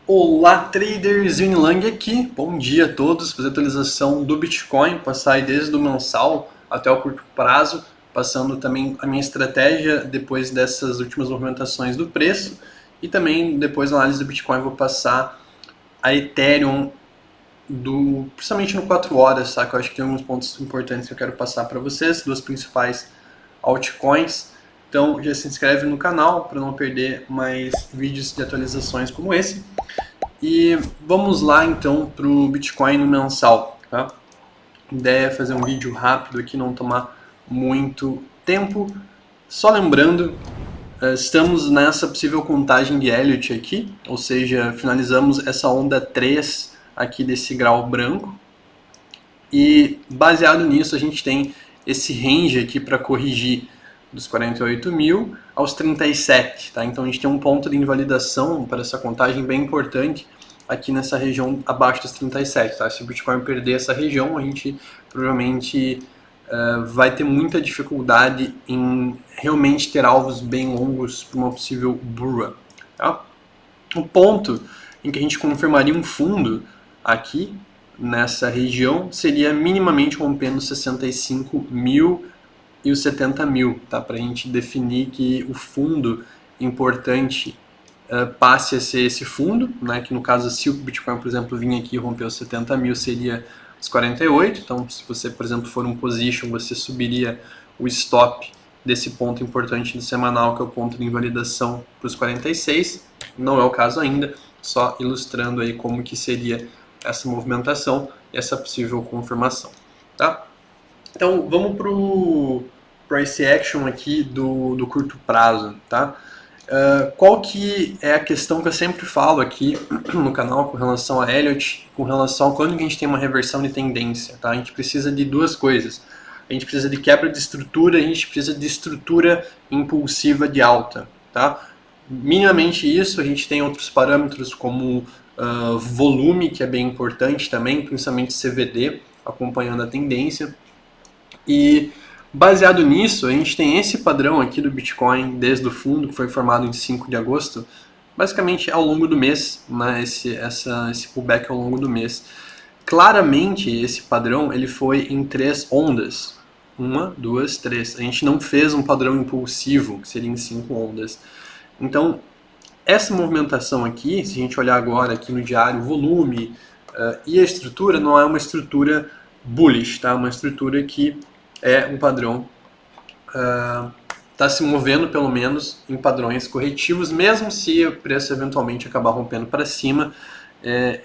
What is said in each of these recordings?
Olá traders, Unilang aqui, bom dia a todos, fazer atualização do Bitcoin, passar aí desde o mensal até o curto prazo, passando também a minha estratégia depois dessas últimas movimentações do preço e também depois da análise do Bitcoin vou passar a Ethereum principalmente no 4 horas, tá? Que eu acho que tem alguns pontos importantes que eu quero passar para vocês, duas principais altcoins. Então já se inscreve no canal para não perder mais vídeos de atualizações como esse. E vamos lá então para o Bitcoin no mensal. Tá? A ideia é fazer um vídeo rápido aqui, não tomar muito tempo. Só lembrando, estamos nessa possível contagem de Elliott aqui, ou seja, finalizamos essa onda 3 aqui desse grau branco. E baseado nisso a gente tem esse range aqui para corrigir dos 48 mil aos 37, tá? Então a gente tem um ponto de invalidação para essa contagem bem importante aqui nessa região abaixo dos 37, tá? Se o Bitcoin perder essa região, a gente provavelmente vai ter muita dificuldade em realmente ter alvos bem longos para uma possível bull run, tá? O ponto em que a gente confirmaria um fundo aqui nessa região seria minimamente rompendo 65 mil e os 70 mil, tá? Para a gente definir que o fundo importante passe a ser esse fundo, né? Que no caso, se o Bitcoin, por exemplo, vir aqui e romper os 70 mil, seria os 48. Então, se você, por exemplo, for um position, você subiria o stop desse ponto importante do semanal, que é o ponto de invalidação para os 46. Não é o caso ainda, só ilustrando aí como que seria essa movimentação e essa possível confirmação, tá? Então, vamos para o price action aqui do curto prazo, tá? Qual que é a questão que eu sempre falo aqui no canal com relação a Elliott, com relação a quando a gente tem uma reversão de tendência, tá? A gente precisa de duas coisas. A gente precisa de quebra de estrutura, a gente precisa de estrutura impulsiva de alta, tá? Minimamente isso, a gente tem outros parâmetros como volume, que é bem importante também, principalmente CVD, acompanhando a tendência. E baseado nisso, a gente tem esse padrão aqui do Bitcoin desde o fundo, que foi formado em 5 de agosto, basicamente ao longo do mês, né, esse pullback ao longo do mês. Claramente, esse padrão ele foi em 3 ondas. 1, 2, 3. A gente não fez um padrão impulsivo, que seria em 5 ondas. Então, essa movimentação aqui, se a gente olhar agora aqui no diário, o volume e a estrutura, não é uma estrutura bullish, tá? Uma estrutura que é um padrão, está se movendo pelo menos em padrões corretivos, mesmo se o preço eventualmente acabar rompendo para cima,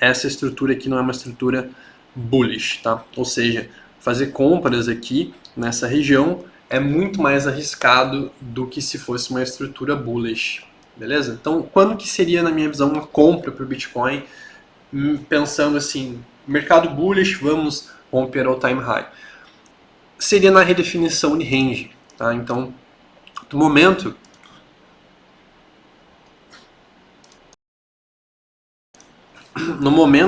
essa estrutura aqui não é uma estrutura bullish, tá? Ou seja, fazer compras aqui nessa região é muito mais arriscado do que se fosse uma estrutura bullish, beleza? Então, quando que seria, na minha visão, uma compra para o Bitcoin, pensando assim, mercado bullish, vamos romper all time high? Seria na redefinição de range, tá? Então, no momento,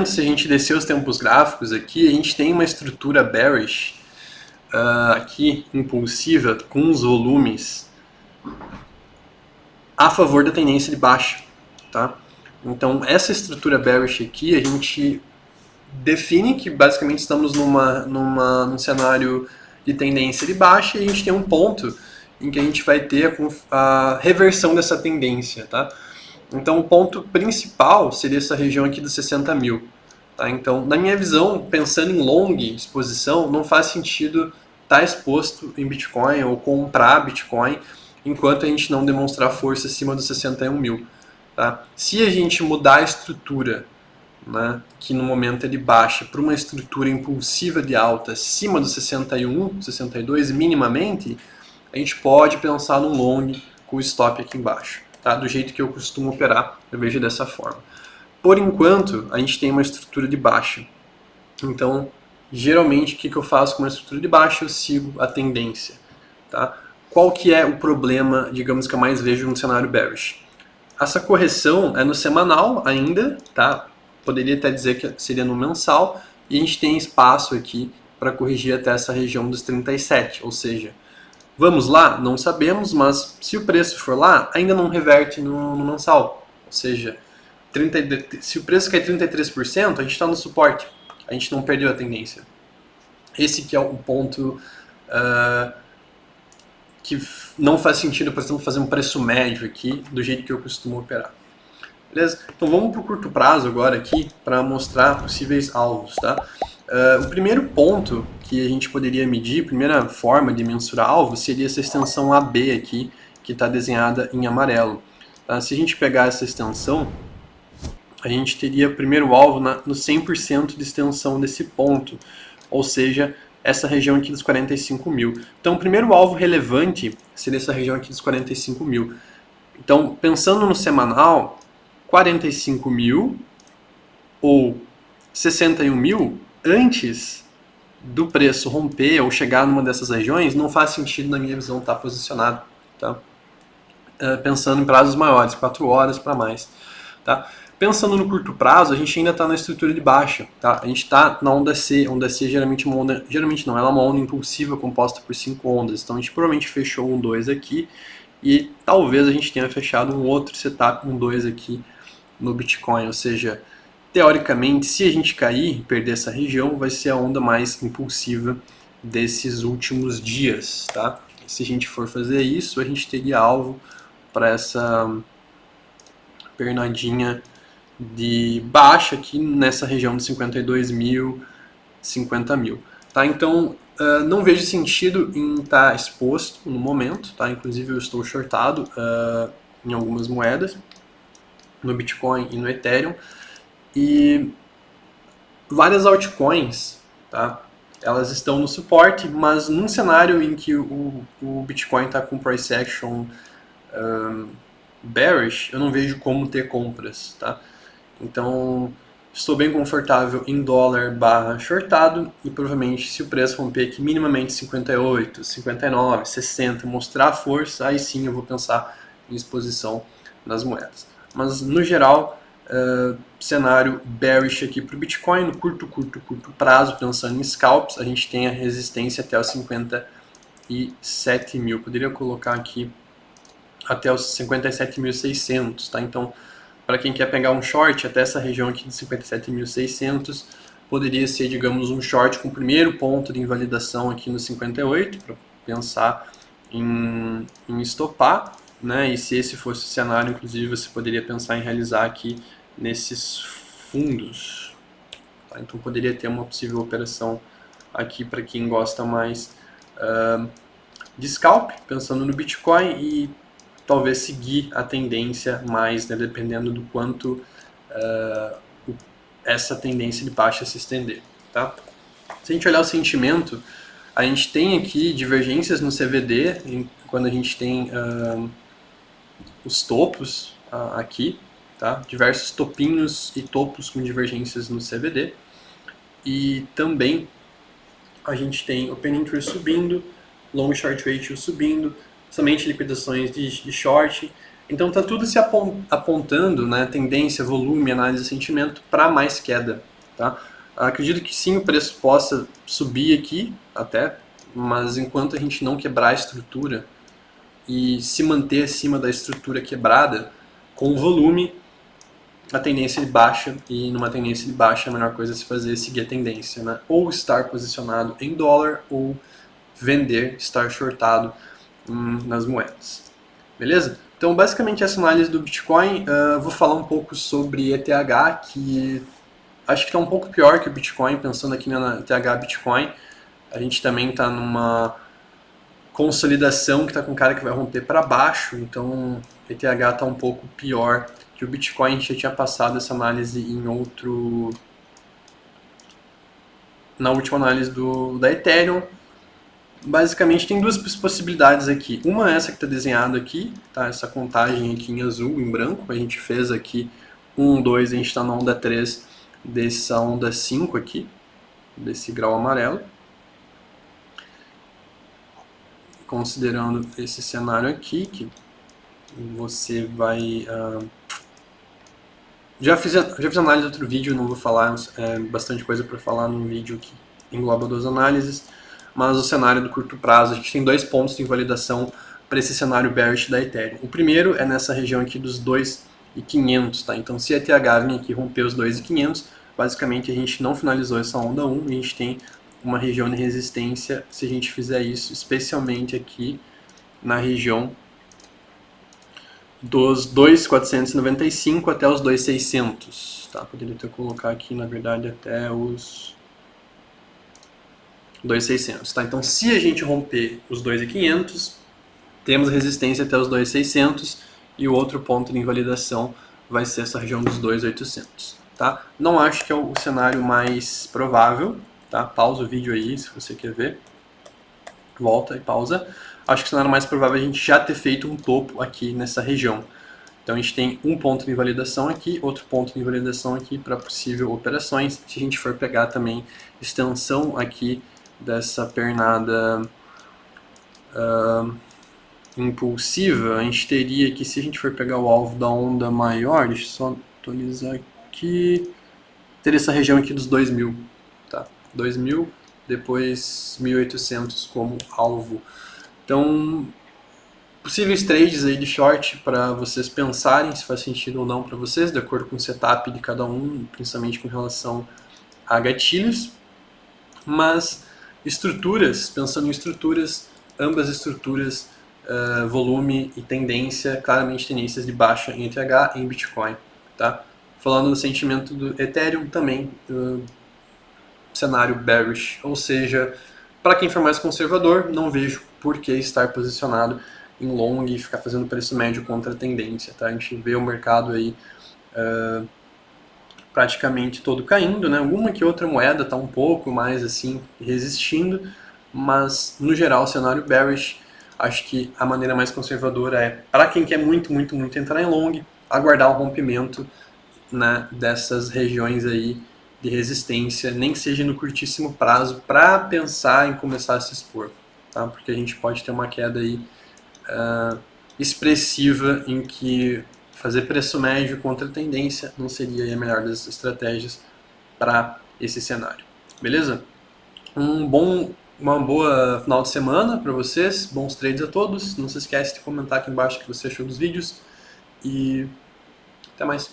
se a gente descer os tempos gráficos aqui, a gente tem uma estrutura bearish aqui, impulsiva, com os volumes a favor da tendência de baixa, tá? Então, essa estrutura bearish aqui, a gente define que basicamente estamos num cenário de tendência de baixa e a gente tem um ponto em que a gente vai ter a reversão dessa tendência, tá? Então o ponto principal seria essa região aqui dos 60 mil, tá? Então, na minha visão, pensando em long exposição, não faz sentido estar exposto em Bitcoin ou comprar Bitcoin enquanto a gente não demonstrar força acima dos 61 mil, tá? Se a gente mudar a estrutura, né, que no momento é de baixa, para uma estrutura impulsiva de alta acima dos 61, 62 minimamente, a gente pode pensar num long com o stop aqui embaixo, tá? Do jeito que eu costumo operar, eu vejo dessa forma. Por enquanto, a gente tem uma estrutura de baixa. Então, geralmente, o que eu faço com uma estrutura de baixa? Eu sigo a tendência, tá? Qual que é o problema, digamos, que eu mais vejo no cenário bearish? Essa correção é no semanal ainda, tá? Poderia até dizer que seria no mensal, e a gente tem espaço aqui para corrigir até essa região dos 37, ou seja, vamos lá? Não sabemos, mas se o preço for lá, ainda não reverte no mensal, ou seja, se o preço cai 33%, a gente está no suporte, a gente não perdeu a tendência. Esse que é o ponto que não faz sentido, por exemplo, fazer um preço médio aqui, do jeito que eu costumo operar. Beleza? Então vamos para o curto prazo agora aqui, para mostrar possíveis alvos, tá? O primeiro ponto que a gente poderia medir, a primeira forma de mensurar alvo, seria essa extensão AB aqui, que está desenhada em amarelo. Tá? Se a gente pegar essa extensão, a gente teria o primeiro alvo no 100% de extensão desse ponto, ou seja, essa região aqui dos 45 mil. Então, o primeiro alvo relevante seria essa região aqui dos 45 mil. Então, pensando no semanal, 45 mil ou 61 mil antes do preço romper ou chegar numa dessas regiões, não faz sentido na minha visão estar posicionado, tá? Pensando em prazos maiores, 4 horas para mais, tá? Pensando no curto prazo, a gente ainda está na estrutura de baixa, tá? A gente está na onda C. Onda C geralmente uma onda, geralmente não, ela é uma onda impulsiva composta por 5 ondas. Então a gente provavelmente fechou um 2 aqui e talvez a gente tenha fechado um outro setup, um 2 aqui no Bitcoin. Ou seja, teoricamente, se a gente cair e perder essa região, vai ser a onda mais impulsiva desses últimos dias, tá? E se a gente for fazer isso, a gente teria alvo para essa pernadinha de baixa aqui nessa região de 52 mil, 50 mil. Tá? Então, não vejo sentido em estar exposto no momento. Tá? Inclusive, eu estou shortado em algumas moedas, no Bitcoin e no Ethereum. E várias altcoins, tá? Elas estão no suporte, mas num cenário em que o Bitcoin está com price action bearish, eu não vejo como ter compras, tá? Então, estou bem confortável em dólar barra shortado e provavelmente se o preço romper aqui minimamente 58, 59, 60, mostrar força, aí sim eu vou pensar em exposição nas moedas. Mas no geral, cenário bearish aqui para o Bitcoin, no curto prazo, pensando em scalps, a gente tem a resistência até os 57 mil. Poderia colocar aqui até os 57.600, tá? Então, para quem quer pegar um short até essa região aqui de 57.600, poderia ser, digamos, um short com o primeiro ponto de invalidação aqui no 58, para pensar em estopar, né? E se esse fosse o cenário, inclusive, você poderia pensar em realizar aqui nesses fundos. Tá? Então, poderia ter uma possível operação aqui para quem gosta mais de scalp, pensando no Bitcoin e talvez seguir a tendência mais, né, dependendo do quanto essa tendência de baixa se estender. Tá? Se a gente olhar o sentimento, a gente tem aqui divergências no CVD, quando a gente tem os topos aqui, tá? Diversos topinhos e topos com divergências no CVD. E também a gente tem o Open Interest subindo, Long Short Ratio subindo, somente liquidações de short. Então está tudo se apontando, né, tendência, volume, análise de sentimento para mais queda. Tá? Acredito que sim, o preço possa subir aqui até, mas enquanto a gente não quebrar a estrutura e se manter acima da estrutura quebrada, com volume, a tendência de baixa, e numa tendência de baixa a melhor coisa a se fazer é seguir a tendência. Né? Ou estar posicionado em dólar, ou vender, estar shortado nas moedas. Beleza? Então, basicamente, essa análise do Bitcoin. Vou falar um pouco sobre ETH, que acho que está um pouco pior que o Bitcoin, pensando aqui na ETH Bitcoin. A gente também está numa consolidação que está com um cara que vai romper para baixo, então ETH está um pouco pior que o Bitcoin. A gente já tinha passado essa análise em na última análise da Ethereum. Basicamente tem duas possibilidades aqui. Uma é essa que está desenhada aqui, tá? Essa contagem aqui em azul, em branco. A gente fez aqui 1, 2, a gente está na onda 3 dessa onda 5 aqui, desse grau amarelo. Considerando esse cenário aqui, que você vai... Já fiz análise de outro vídeo, não vou falar, bastante coisa para falar no vídeo que engloba duas análises. Mas o cenário do curto prazo, a gente tem dois pontos de invalidação para esse cenário bearish da Ethereum. O primeiro é nessa região aqui dos 2 2.500, tá? Então se a ETH vir aqui romper os 2.500, basicamente a gente não finalizou essa onda 1 e a gente tem uma região de resistência se a gente fizer isso, especialmente aqui na região dos 2.495 até os 2.600, tá? Poderia até colocar aqui, na verdade, até os 2.600, tá? Então, se a gente romper os 2.500, temos resistência até os 2.600 e o outro ponto de invalidação vai ser essa região dos 2.800, tá? Não acho que é o cenário mais provável, tá? Pausa o vídeo aí se você quer ver. Volta e pausa. Acho que o cenário mais provável é a gente já ter feito um topo aqui nessa região. Então a gente tem um ponto de invalidação aqui, outro ponto de invalidação aqui para possível operações. Se a gente for pegar também extensão aqui dessa pernada impulsiva, a gente teria que, se a gente for pegar o alvo da onda maior, deixa eu só atualizar aqui, teria essa região aqui dos 2.000, tá? 2.000, depois 1.800 como alvo. Então, possíveis trades aí de short para vocês pensarem se faz sentido ou não para vocês, de acordo com o setup de cada um, principalmente com relação a gatilhos. Mas estruturas, pensando em estruturas, ambas estruturas, volume e tendência, claramente tendências de baixa em ETH e em Bitcoin, tá? Falando do sentimento do Ethereum, também cenário bearish, ou seja, para quem for mais conservador, não vejo por que estar posicionado em long e ficar fazendo preço médio contra a tendência, tá? A gente vê o mercado aí praticamente todo caindo, né? Alguma que outra moeda está um pouco mais assim resistindo, mas no geral o cenário bearish, acho que a maneira mais conservadora é, para quem quer muito entrar em long, aguardar o rompimento, né, dessas regiões aí de resistência, nem que seja no curtíssimo prazo, para pensar em começar a se expor, tá? Porque a gente pode ter uma queda aí expressiva em que fazer preço médio contra a tendência não seria a melhor das estratégias para esse cenário. Beleza? Uma boa final de semana para vocês, bons trades a todos. Não se esquece de comentar aqui embaixo o que você achou dos vídeos e até mais.